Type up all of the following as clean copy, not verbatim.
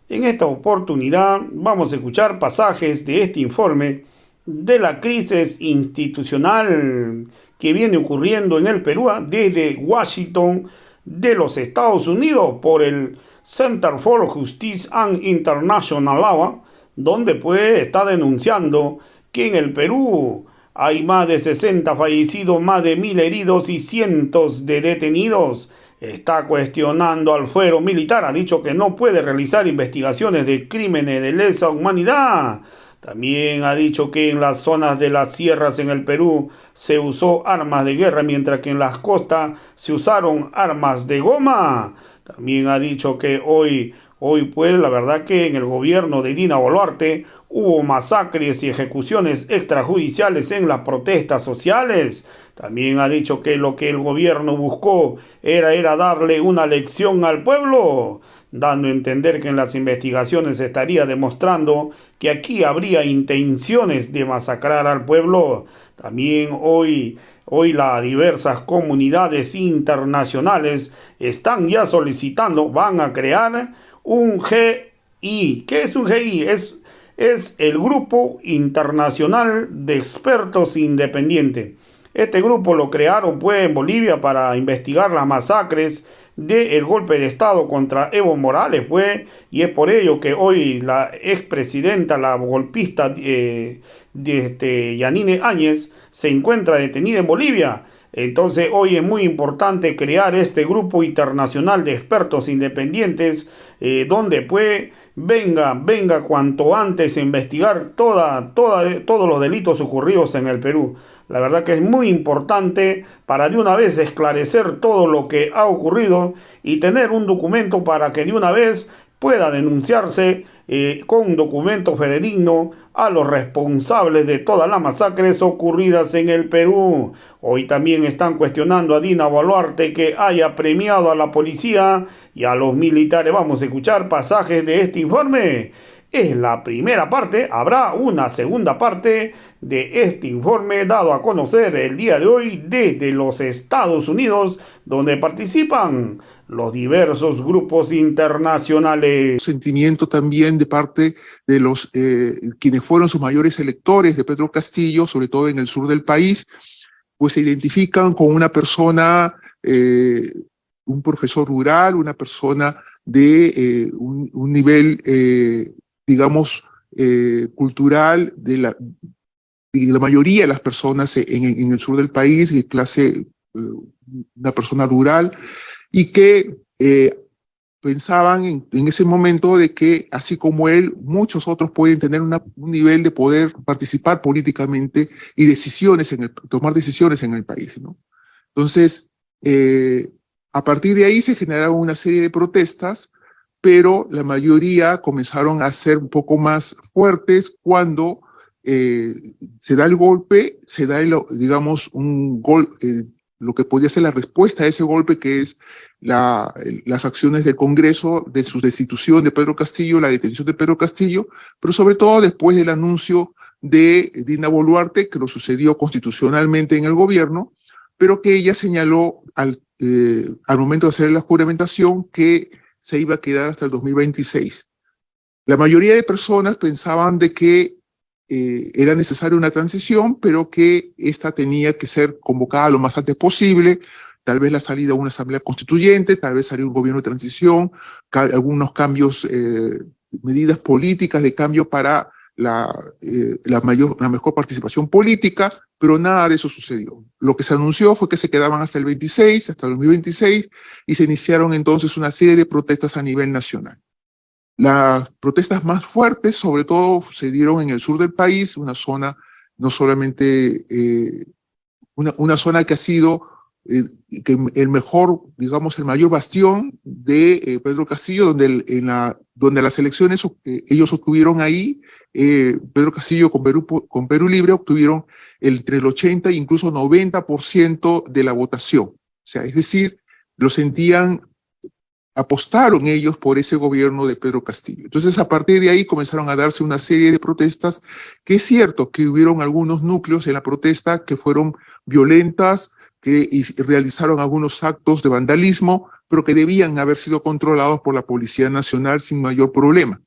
En esta oportunidad vamos a escuchar pasajes de este informe de la crisis institucional que viene ocurriendo en el Perú desde Washington de los Estados Unidos por el Center for Justice and International Law, donde pues está denunciando que en el Perú hay más de 60 fallecidos, más de 1.000 heridos y cientos de detenidos. Está cuestionando al fuero militar, ha dicho que no puede realizar investigaciones de crímenes de lesa humanidad. También ha dicho que en las zonas de las sierras en el Perú se usó armas de guerra, mientras que en las costas se usaron armas de goma. También ha dicho que hoy pues la verdad que en el gobierno de Dina Boluarte hubo masacres y ejecuciones extrajudiciales en las protestas sociales. También ha dicho que lo que el gobierno buscó era darle una lección al pueblo, dando a entender que en las investigaciones se estaría demostrando que aquí habría intenciones de masacrar al pueblo. También hoy las diversas comunidades internacionales están ya solicitando, van a crear un GI. ¿Qué es un GI? Es el Grupo Internacional de Expertos Independientes. Este grupo lo crearon pues en Bolivia para investigar las masacres del golpe de Estado contra Evo Morales, pues, y es por ello que hoy la expresidenta, la golpista Yanine Áñez, se encuentra detenida en Bolivia. Entonces hoy es muy importante crear este grupo internacional de expertos independientes, donde pues venga cuanto antes a investigar todos los delitos ocurridos en el Perú. La verdad que es muy importante para de una vez esclarecer todo lo que ha ocurrido y tener un documento para que de una vez pueda denunciarse con un documento fidedigno a los responsables de todas las masacres ocurridas en el Perú. Hoy también están cuestionando a Dina Boluarte que haya premiado a la policía y a los militares. Vamos a escuchar pasajes de este informe. Es la primera parte, habrá una segunda parte de este informe dado a conocer el día de hoy desde los Estados Unidos, donde participan los diversos grupos internacionales. Sentimiento también de parte de los quienes fueron sus mayores electores de Pedro Castillo, sobre todo en el sur del país, pues se identifican con una persona, un profesor rural, una persona de un nivel, digamos, cultural de la mayoría de las personas en el sur del país, de clase, una persona rural, y que pensaban en ese momento de que, así como él, muchos otros pueden tener un nivel de poder participar políticamente y tomar decisiones en el país, ¿no? Entonces, a partir de ahí se generaron una serie de protestas, pero la mayoría comenzaron a ser un poco más fuertes cuando se da el golpe, se da, digamos, lo que podría ser la respuesta a ese golpe, que es las acciones del Congreso de su destitución de Pedro Castillo, la detención de Pedro Castillo, pero sobre todo después del anuncio de Dina Boluarte, que lo sucedió constitucionalmente en el gobierno, pero que ella señaló al momento de hacer la juramentación que se iba a quedar hasta el 2026. La mayoría de personas pensaban de que era necesaria una transición, pero que esta tenía que ser convocada lo más antes posible, tal vez la salida a una asamblea constituyente, tal vez salir un gobierno de transición, algunos cambios, medidas políticas de cambio para la mejor participación política, pero nada de eso sucedió. Lo que se anunció fue que se quedaban hasta el 26, hasta el 2026, y se iniciaron entonces una serie de protestas a nivel nacional. Las protestas más fuertes, sobre todo, se dieron en el sur del país, una zona no solamente, una zona que ha sido que el mejor, digamos, el mayor bastión de Pedro Castillo, donde las elecciones ellos obtuvieron ahí, Pedro Castillo con Perú Libre obtuvieron entre el 80 e incluso 90% de la votación. O sea, es decir, lo sentían, apostaron ellos por ese gobierno de Pedro Castillo. Entonces, a partir de ahí comenzaron a darse una serie de protestas, que es cierto que hubieron algunos núcleos en la protesta que fueron violentas, que realizaron algunos actos de vandalismo, pero que debían haber sido controlados por la Policía Nacional sin mayor problema.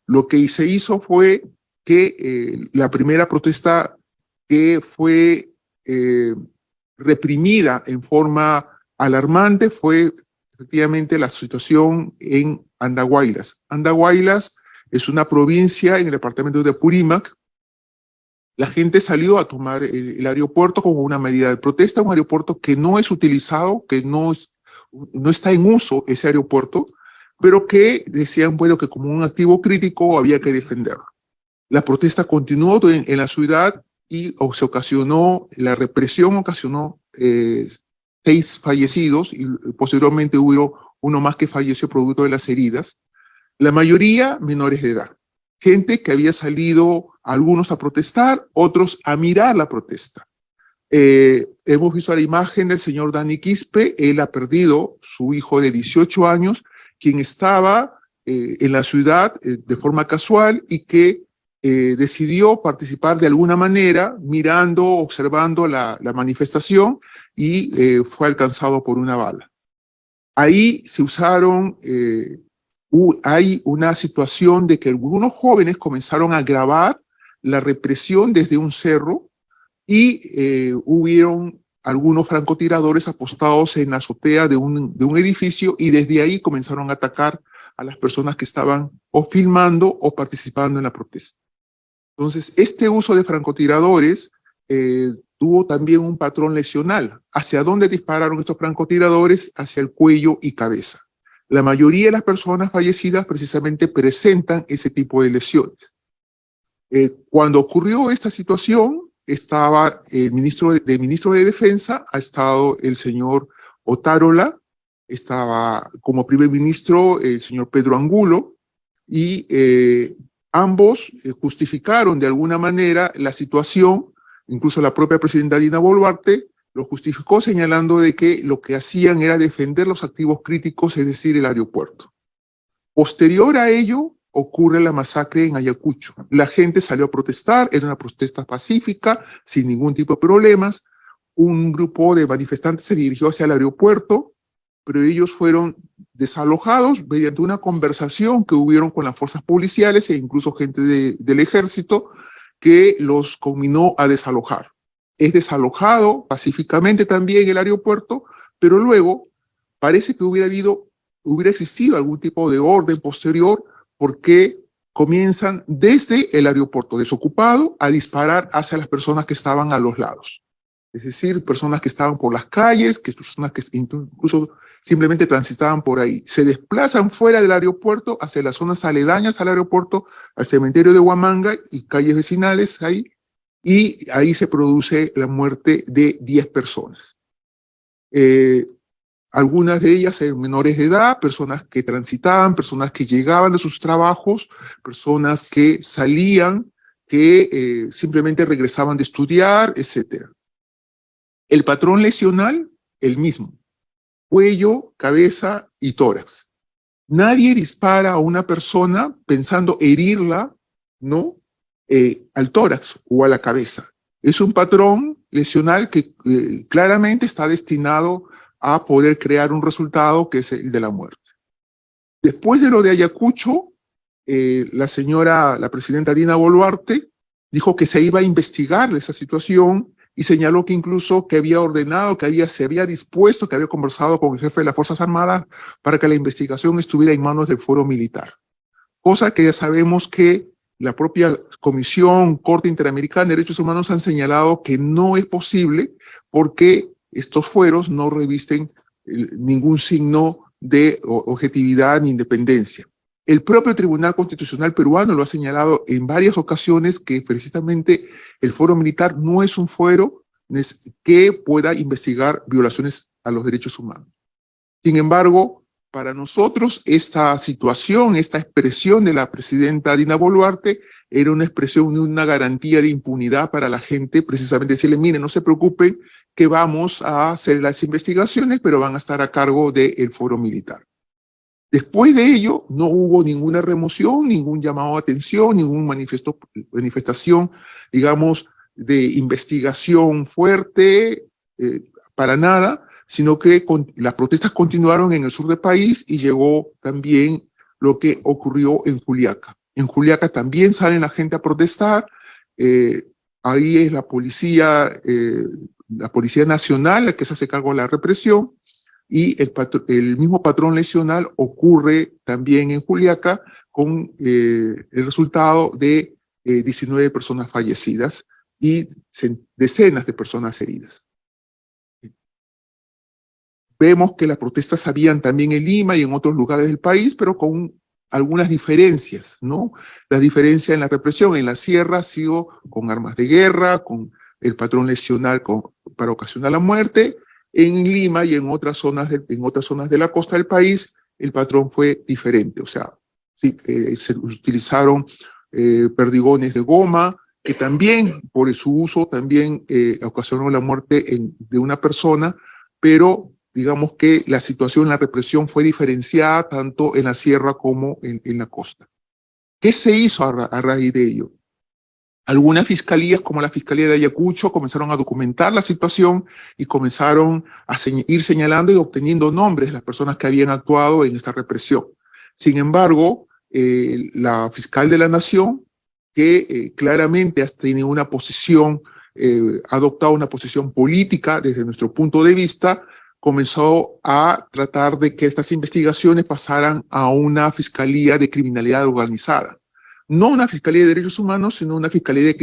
Lo que se hizo fue que la primera protesta que fue reprimida en forma alarmante fue efectivamente la situación en Andahuaylas. Andahuaylas es una provincia en el departamento de Apurímac. La gente salió a tomar el aeropuerto como una medida de protesta, un aeropuerto que no es utilizado, que no está en uso ese aeropuerto, pero que decían, bueno, que como un activo crítico había que defenderlo. La protesta continuó en la ciudad y se ocasionó, la represión ocasionó 6 fallecidos y posteriormente hubo uno más que falleció producto de las heridas. La mayoría menores de edad. Gente que había salido, algunos a protestar, otros a mirar la protesta. Hemos visto la imagen del señor Dani Quispe. Él ha perdido su hijo de 18 años, quien estaba en la ciudad de forma casual y que decidió participar de alguna manera, mirando, observando la manifestación y fue alcanzado por una bala. Ahí se usaron, hay una situación de que algunos jóvenes comenzaron a grabar la represión desde un cerro y hubieron algunos francotiradores apostados en la azotea de un edificio y desde ahí comenzaron a atacar a las personas que estaban o filmando o participando en la protesta. Entonces, este uso de francotiradores tuvo también un patrón lesional. ¿Hacia dónde dispararon estos francotiradores? Hacia el cuello y cabeza. La mayoría de las personas fallecidas precisamente presentan ese tipo de lesiones. Cuando ocurrió esta situación, estaba el ministro de Defensa, ha estado el señor Otárola, estaba como primer ministro el señor Pedro Angulo, y ambos justificaron de alguna manera la situación. Incluso la propia presidenta Dina Boluarte lo justificó señalando de que lo que hacían era defender los activos críticos, es decir, el aeropuerto. Posterior a ello, ocurre la masacre en Ayacucho. La gente salió a protestar, era una protesta pacífica, sin ningún tipo de problemas. Un grupo de manifestantes se dirigió hacia el aeropuerto, pero ellos fueron desalojados mediante una conversación que hubieron con las fuerzas policiales e incluso gente del ejército que los conminó a desalojar. Es desalojado pacíficamente también el aeropuerto, pero luego parece que hubiera existido algún tipo de orden posterior porque comienzan desde el aeropuerto desocupado a disparar hacia las personas que estaban a los lados. Es decir, personas que estaban por las calles, personas que incluso simplemente transitaban por ahí. Se desplazan fuera del aeropuerto hacia las zonas aledañas al aeropuerto, al cementerio de Huamanga y calles vecinales ahí, y ahí se produce la muerte de 10 personas. Algunas de ellas menores de edad, personas que transitaban, personas que llegaban de sus trabajos, personas que salían, que simplemente regresaban de estudiar, etc. El patrón lesional, el mismo. Cuello, cabeza y tórax. Nadie dispara a una persona pensando herirla, ¿no? Al tórax o a la cabeza. Es un patrón lesional que claramente está destinado a poder crear un resultado que es el de la muerte. Después de lo de Ayacucho, la presidenta Dina Boluarte dijo que se iba a investigar esa situación y señaló que incluso que había ordenado, se había dispuesto, que había conversado con el jefe de las Fuerzas Armadas para que la investigación estuviera en manos del Foro Militar. Cosa que ya sabemos que la propia Comisión Corte Interamericana de Derechos Humanos han señalado que no es posible porque estos fueros no revisten ningún signo de objetividad ni independencia. El propio Tribunal Constitucional peruano lo ha señalado en varias ocasiones que precisamente el Foro Militar no es un fuero que pueda investigar violaciones a los derechos humanos. Sin embargo, para nosotros esta situación, esta expresión de la presidenta Dina Boluarte era una expresión de una garantía de impunidad para la gente, precisamente decirle, miren, no se preocupen que vamos a hacer las investigaciones, pero van a estar a cargo del Foro Militar. Después de ello, no hubo ninguna remoción, ningún llamado a atención, ninguna manifestación, digamos, de investigación fuerte, para nada. sino que las protestas continuaron en el sur del país y llegó también lo que ocurrió en Juliaca. En Juliaca también salen la gente a protestar, ahí es la Policía Nacional la que se hace cargo de la represión, y el mismo patrón lesional ocurre también en Juliaca con el resultado de 19 personas fallecidas y decenas de personas heridas. Vemos que las protestas habían también en Lima y en otros lugares del país, pero con algunas diferencias, ¿no? La diferencia en la represión en la sierra ha sido con armas de guerra, con el patrón lesional para ocasionar la muerte. En Lima y en otras zonas de la costa del país, el patrón fue diferente. O sea, sí, se utilizaron perdigones de goma, que también, por su uso, también ocasionó la muerte de una persona, pero digamos que la situación, la represión fue diferenciada tanto en la sierra como en la costa. ¿Qué se hizo a raíz de ello? Algunas fiscalías, como la Fiscalía de Ayacucho, comenzaron a documentar la situación y comenzaron a ir señalando y obteniendo nombres de las personas que habían actuado en esta represión. Sin embargo, la fiscal de la Nación, que claramente ha tenido una posición, ha adoptado una posición política desde nuestro punto de vista, comenzó a tratar de que estas investigaciones pasaran a una Fiscalía de Criminalidad Organizada. No una Fiscalía de Derechos Humanos, sino una Fiscalía de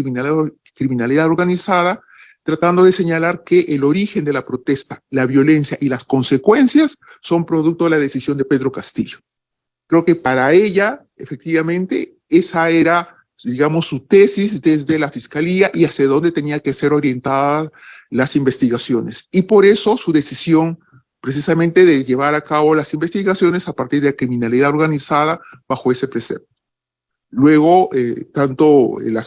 Criminalidad Organizada, tratando de señalar que el origen de la protesta, la violencia y las consecuencias son producto de la decisión de Pedro Castillo. Creo que para ella, efectivamente, esa era, digamos, su tesis desde la Fiscalía y hacia dónde tenía que ser orientadas las investigaciones. Y por eso su decisión, precisamente, de llevar a cabo las investigaciones a partir de la criminalidad organizada bajo ese precepto. Luego, tanto la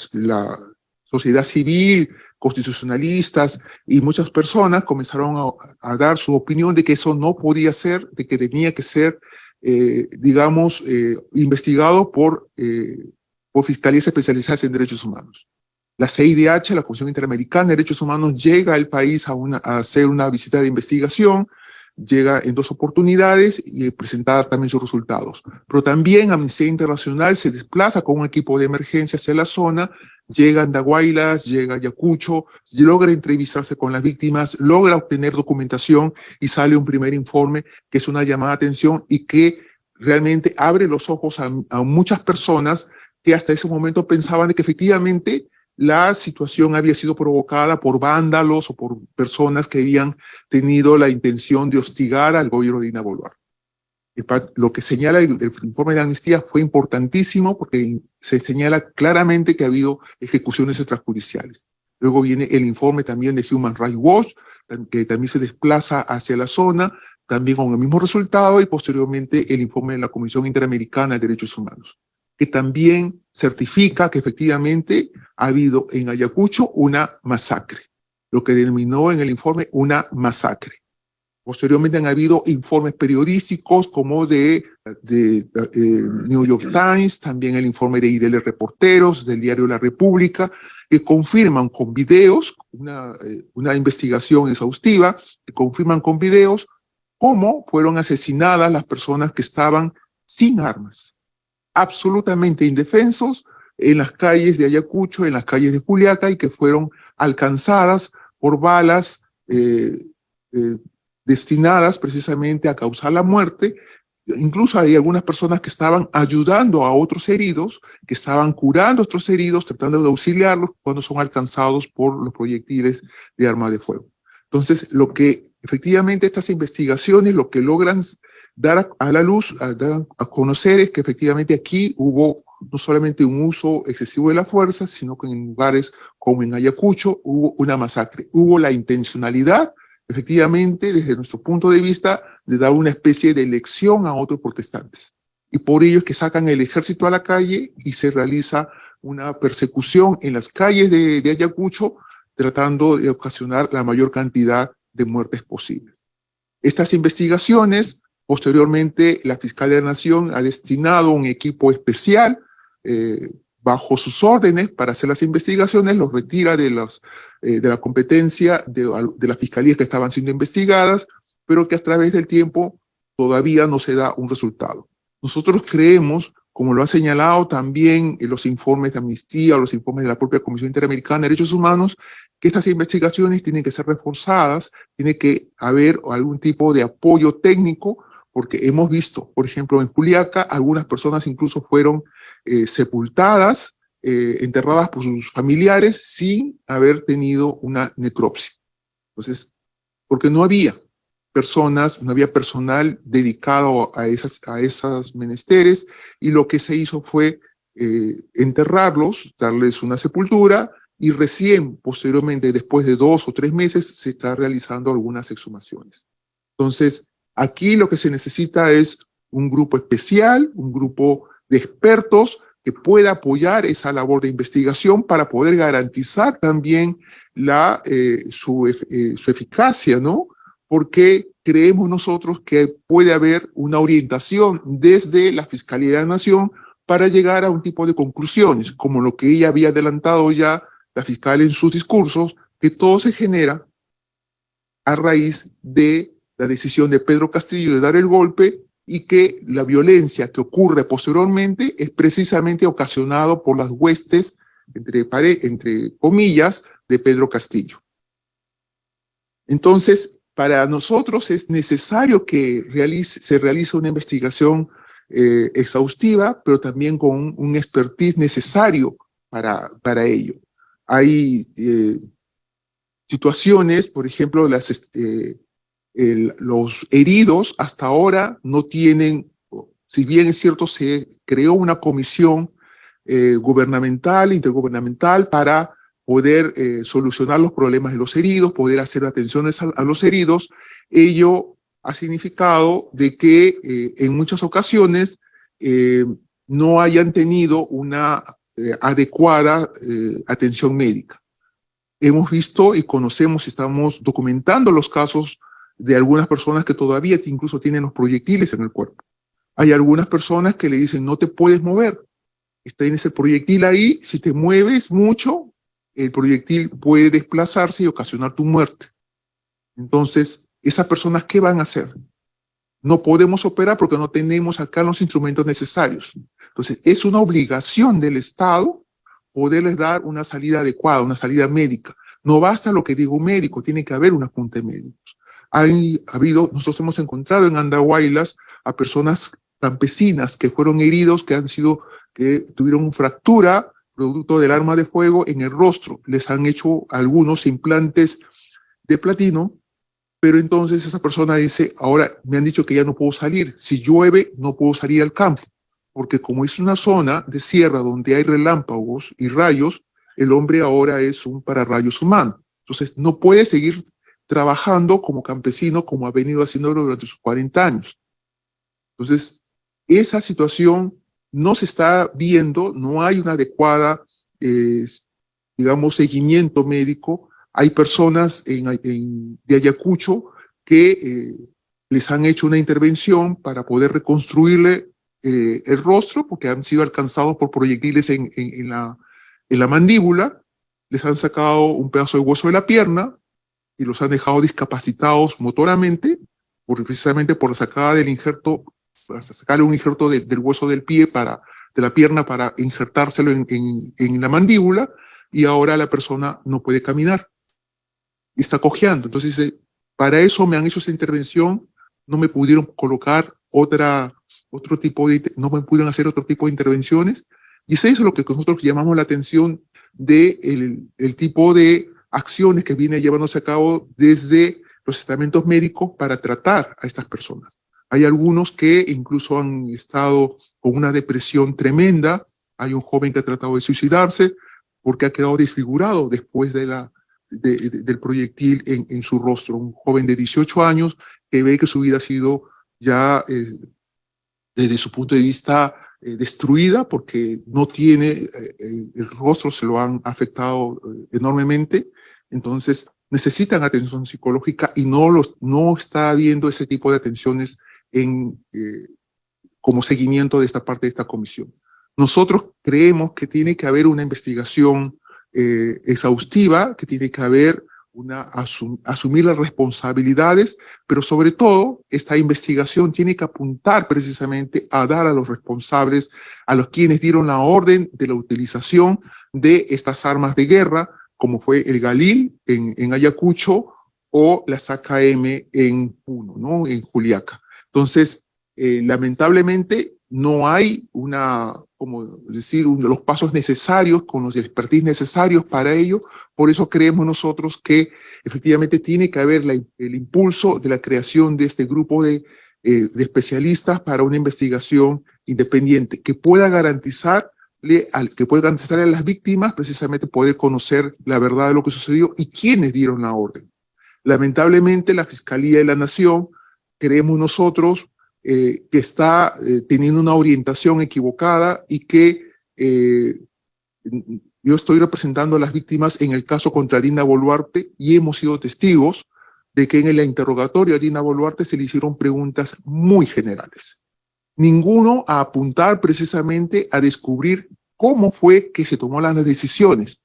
sociedad civil, constitucionalistas y muchas personas comenzaron a dar su opinión de que eso no podía ser, de que tenía que ser, digamos, investigado por fiscalías especializadas en derechos humanos. La CIDH, la Comisión Interamericana de Derechos Humanos, llega al país a hacer una visita de investigación, llega en 2 oportunidades y presentar también sus resultados. Pero también Amnistía Internacional se desplaza con un equipo de emergencia hacia la zona, llega a Andahuaylas, llega a Ayacucho, logra entrevistarse con las víctimas, logra obtener documentación y sale un primer informe que es una llamada de atención y que realmente abre los ojos a muchas personas que hasta ese momento pensaban de que efectivamente la situación había sido provocada por vándalos o por personas que habían tenido la intención de hostigar al gobierno de Dina Boluarte. Lo que señala el informe de Amnistía fue importantísimo porque se señala claramente que ha habido ejecuciones extrajudiciales. Luego viene el informe también de Human Rights Watch, que también se desplaza hacia la zona, también con el mismo resultado, y posteriormente el informe de la Comisión Interamericana de Derechos Humanos, que también certifica que efectivamente ha habido en Ayacucho una masacre, lo que denominó en el informe una masacre. Posteriormente han habido informes periodísticos como de New York Times, también el informe de IDL Reporteros, del diario La República, que confirman con videos, una investigación exhaustiva, que confirman con videos cómo fueron asesinadas las personas que estaban sin armas, absolutamente indefensos, en las calles de Ayacucho, en las calles de Juliaca, y que fueron alcanzadas por balas destinadas precisamente a causar la muerte. Incluso hay algunas personas que estaban ayudando a otros heridos, que estaban curando a otros heridos, tratando de auxiliarlos cuando son alcanzados por los proyectiles de arma de fuego. Entonces, lo que efectivamente estas investigaciones, lo que logran dar a la luz, dar a conocer, es que efectivamente aquí hubo no solamente un uso excesivo de la fuerza, sino que en lugares como en Ayacucho hubo una masacre. Hubo la intencionalidad, efectivamente, desde nuestro punto de vista, de dar una especie de lección a otros protestantes. Y por ello es que sacan el ejército a la calle y se realiza una persecución en las calles de Ayacucho, tratando de ocasionar la mayor cantidad de muertes posibles. Estas investigaciones, posteriormente, la Fiscalía de la Nación ha destinado un equipo especial bajo sus órdenes para hacer las investigaciones, los retira de la competencia de las fiscalías que estaban siendo investigadas pero que a través del tiempo todavía no se da un resultado. Nosotros creemos, como lo ha señalado también en los informes de Amnistía o los informes de la propia Comisión Interamericana de Derechos Humanos, que estas investigaciones tienen que ser reforzadas, tiene que haber algún tipo de apoyo técnico, porque hemos visto, por ejemplo, en Juliaca, algunas personas incluso fueron sepultadas, enterradas por sus familiares sin haber tenido una necropsia. Entonces, porque no había personas, no había personal dedicado a esas menesteres, y lo que se hizo fue enterrarlos, darles una sepultura, y recién, posteriormente, después de 2 o 3 meses, se está realizando algunas exhumaciones. Entonces, aquí lo que se necesita es un grupo especial, un grupo de expertos que pueda apoyar esa labor de investigación para poder garantizar también su eficacia, ¿no? Porque creemos nosotros que puede haber una orientación desde la Fiscalía de la Nación para llegar a un tipo de conclusiones, como lo que ella había adelantado ya la fiscal en sus discursos, que todo se genera a raíz de la decisión de Pedro Castillo de dar el golpe, y que la violencia que ocurre posteriormente es precisamente ocasionado por las huestes, entre comillas, de Pedro Castillo. Entonces, para nosotros es necesario que se realice una investigación exhaustiva, pero también con un expertise necesario para ello. Hay situaciones, por ejemplo, los heridos hasta ahora no tienen, si bien es cierto, se creó una comisión gubernamental, intergubernamental, para poder solucionar los problemas de los heridos, poder hacer atenciones a los heridos. Ello ha significado de que en muchas ocasiones no hayan tenido una adecuada atención médica. Hemos visto y conocemos, estamos documentando los casos de algunas personas que todavía incluso tienen los proyectiles en el cuerpo. Hay algunas personas que le dicen, no te puedes mover, tienes el proyectil ahí, si te mueves mucho, el proyectil puede desplazarse y ocasionar tu muerte. Entonces, ¿esas personas qué van a hacer? No podemos operar porque no tenemos acá los instrumentos necesarios. Entonces, es una obligación del Estado poderles dar una salida adecuada, una salida médica. No basta lo que diga un médico, tiene que haber una junta de médicos. Nosotros hemos encontrado en Andahuaylas a personas campesinas que fueron heridos, que tuvieron una fractura producto del arma de fuego en el rostro. Les han hecho algunos implantes de platino, pero entonces esa persona dice, ahora me han dicho que ya no puedo salir. Si llueve, no puedo salir al campo, porque como es una zona de sierra donde hay relámpagos y rayos, el hombre ahora es un pararrayos humano. Entonces no puede seguir trabajando como campesino como ha venido haciéndolo durante sus 40 años. Entonces, esa situación no se está viendo, no hay una adecuada, digamos, seguimiento médico. Hay personas de Ayacucho que les han hecho una intervención para poder reconstruirle el rostro, porque han sido alcanzados por proyectiles en la mandíbula, les han sacado un pedazo de hueso de la pierna y los han dejado discapacitados motoramente, precisamente por la sacada del injerto, para sacarle un injerto del hueso del pie de la pierna para injertárselo en la mandíbula, y ahora la persona no puede caminar y está cojeando. Entonces dice, para eso me han hecho esa intervención, no me pudieron colocar no me pudieron hacer otro tipo de intervenciones, y es eso lo que nosotros llamamos la atención de el tipo de acciones que viene llevándose a cabo desde los estamentos médicos para tratar a estas personas. Hay algunos que incluso han estado con una depresión tremenda. Hay un joven que ha tratado de suicidarse porque ha quedado desfigurado después del proyectil en su rostro. Un joven de 18 años que ve que su vida ha sido ya, desde su punto de vista, destruida, porque no tiene, el rostro se lo han afectado enormemente. Entonces necesitan atención psicológica y no está habiendo ese tipo de atenciones como seguimiento de esta parte de esta comisión. Nosotros creemos que tiene que haber una investigación exhaustiva, que tiene que haber asumir las responsabilidades, pero sobre todo esta investigación tiene que apuntar precisamente a dar a los responsables, a los quienes dieron la orden de la utilización de estas armas de guerra, como fue el Galil en Ayacucho o las AKM en Puno, ¿no? En Juliaca. Entonces, lamentablemente no hay los pasos necesarios, con los expertise necesarios para ello. Por eso creemos nosotros que efectivamente tiene que haber el impulso de la creación de este grupo de especialistas para una investigación independiente que pueda garantizarle a las víctimas precisamente poder conocer la verdad de lo que sucedió y quiénes dieron la orden. Lamentablemente la Fiscalía de la Nación, creemos nosotros, que está teniendo una orientación equivocada y que yo estoy representando a las víctimas en el caso contra Dina Boluarte y hemos sido testigos de que en el interrogatorio a Dina Boluarte se le hicieron preguntas muy generales. Ninguno a apuntar precisamente a descubrir cómo fue que se tomó las decisiones.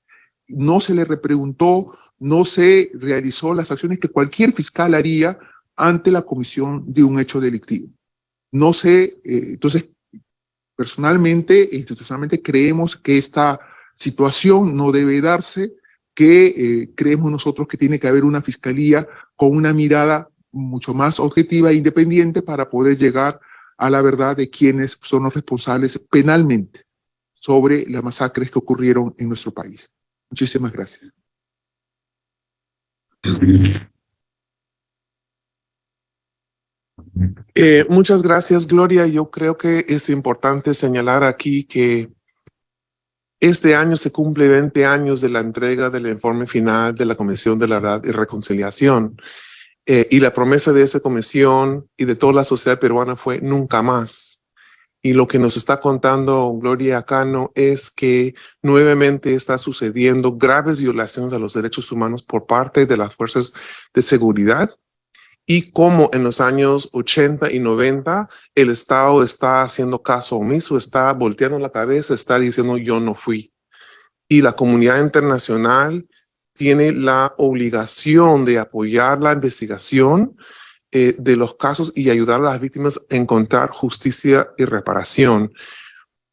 No se le repreguntó, no se realizó las acciones que cualquier fiscal haría ante la comisión de un hecho delictivo. No sé, entonces, personalmente e institucionalmente creemos que esta situación no debe darse, que creemos nosotros que tiene que haber una fiscalía con una mirada mucho más objetiva e independiente para poder llegar a la verdad de quiénes son los responsables penalmente sobre las masacres que ocurrieron en nuestro país. Muchísimas gracias. Muchas gracias, Gloria. Yo creo que es importante señalar aquí que este año se cumple 20 años de la entrega del informe final de la Comisión de la Verdad y Reconciliación. Y la promesa de esa comisión y de toda la sociedad peruana fue nunca más. Y lo que nos está contando Gloria Cano es que nuevamente está sucediendo graves violaciones a los derechos humanos por parte de las fuerzas de seguridad. Y como en los años 80 y 90 el Estado está haciendo caso omiso, está volteando la cabeza, está diciendo yo no fui. Y la comunidad internacional tiene la obligación de apoyar la investigación de los casos y ayudar a las víctimas a encontrar justicia y reparación.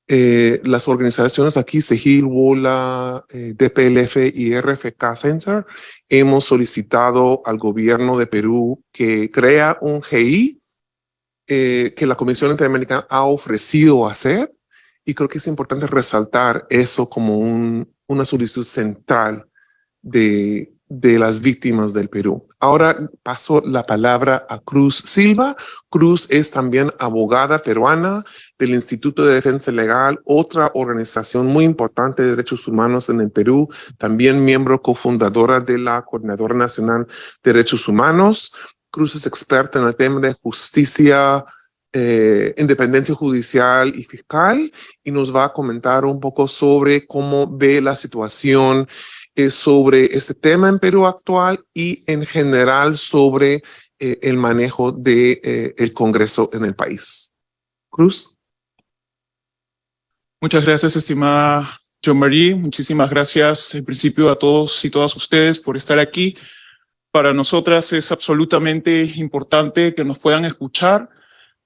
Las organizaciones aquí, SEGIL, WOLA, DPLF y RFK Center, hemos solicitado al gobierno de Perú que crea un GI que la Comisión Interamericana ha ofrecido hacer, y creo que es importante resaltar eso como una solicitud central de las víctimas del Perú. Ahora paso la palabra a Cruz Silva. Cruz es también abogada peruana del Instituto de Defensa Legal, otra organización muy importante de derechos humanos en el Perú, también miembro cofundadora de la Coordinadora Nacional de Derechos Humanos. Cruz es experta en el tema de justicia, independencia judicial y fiscal, y nos va a comentar un poco sobre cómo ve la situación sobre este tema en Perú actual y en general sobre el manejo de el Congreso en el país. Cruz. Muchas gracias, estimada Jean-Marie. Muchísimas gracias en principio a todos y todas ustedes por estar aquí. Para nosotras es absolutamente importante que nos puedan escuchar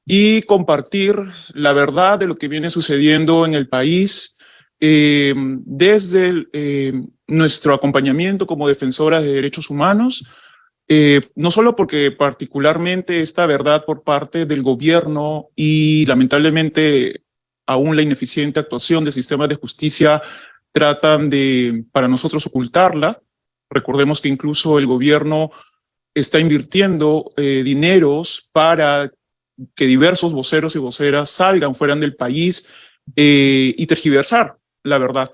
y compartir la verdad de lo que viene sucediendo en el país, desde nuestro acompañamiento como defensoras de derechos humanos, no solo porque particularmente esta verdad por parte del gobierno y lamentablemente aún la ineficiente actuación de sistemas de justicia tratan de, para nosotros, ocultarla. Recordemos que incluso el gobierno está invirtiendo dineros para que diversos voceros y voceras salgan fuera del país y tergiversar la verdad